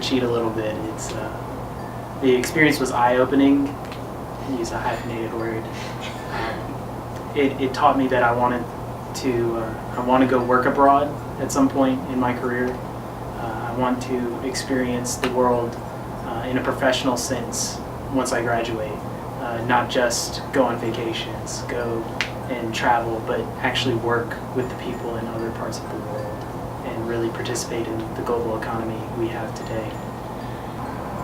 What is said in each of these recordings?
cheat a little bit. The experience was eye-opening, to use a hyphenated word. It taught me that I want to go work abroad at some point in my career. I want to experience the world in a professional sense once I graduate, not just go on vacations, go and travel, but actually work with the people in other parts of the world and really participate in the global economy we have today.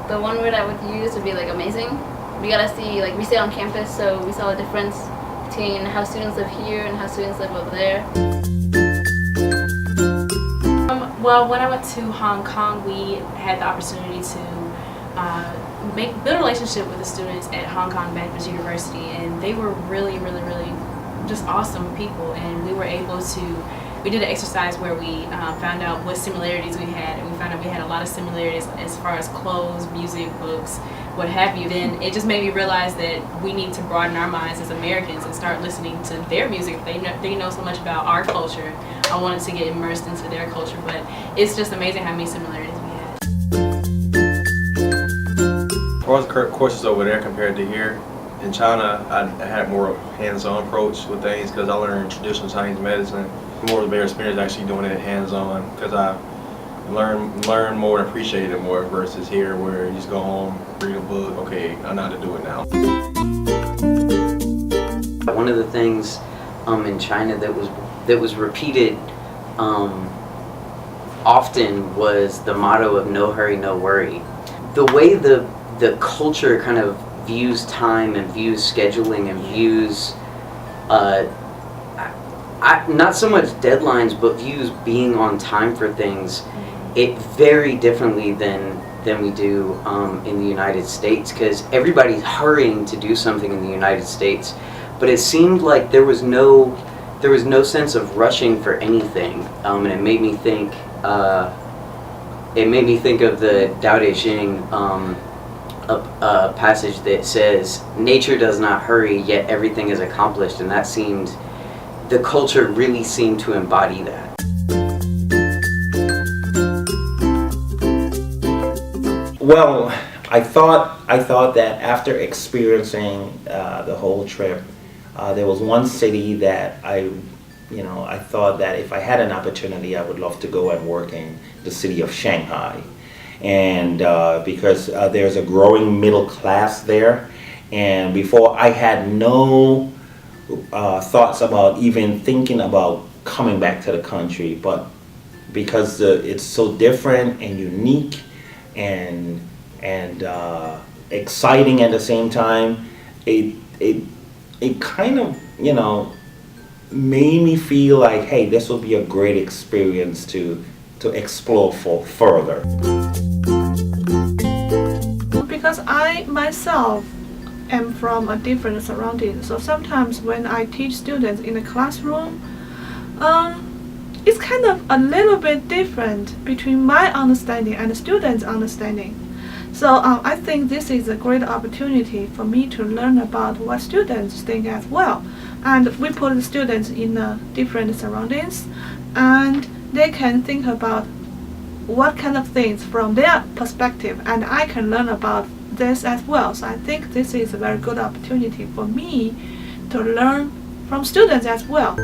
The one word I would use would be like amazing. We gotta see, like we stay on campus, so we saw the difference between how students live here and how students live over there. Well, when I went to Hong Kong, we had the opportunity to build a relationship with the students at Hong Kong Baptist University, and they were really just awesome people. And we did an exercise where we found out what similarities we had, and we found out we had a lot of similarities as far as clothes, music, books, what have you. Then it just made me realize that we need to broaden our minds as Americans and start listening to their music. If they know so much about our culture, I wanted to get immersed into their culture, but it's just amazing how many similarities we had. As far as courses over there compared to here, in China, I had more hands-on approach with things because I learned traditional Chinese medicine. More of their experience actually doing it hands-on because I learn more and appreciate it more versus here where you just go home, read a book, okay, I know how to do it now. One of the things in China that was repeated often was the motto of no hurry, no worry. The way the culture kind of views time and views scheduling and views not so much deadlines, but views being on time for things, it very differently than we do in the United States, because everybody's hurrying to do something in the United States, but it seemed like there was no sense of rushing for anything, and it made me think of the Tao Te Ching, a passage that says, "Nature does not hurry, yet everything is accomplished," and the culture really seemed to embody that. Well, I thought that after experiencing the whole trip, there was one city that I thought that if I had an opportunity, I would love to go and work in the city of Shanghai, and because there's a growing middle class there, and before I had no thoughts about even thinking about coming back to the country, but because it's so different and unique and exciting at the same time, it kind of made me feel like, hey, this will be a great experience to explore further. Because I myself am from a different surrounding, so sometimes when I teach students in the classroom, it's kind of a little bit different between my understanding and the students' understanding. So I think this is a great opportunity for me to learn about what students think as well. And we put the students in different surroundings, and they can think about what kind of things from their perspective, and I can learn about this as well. So I think this is a very good opportunity for me to learn from students as well.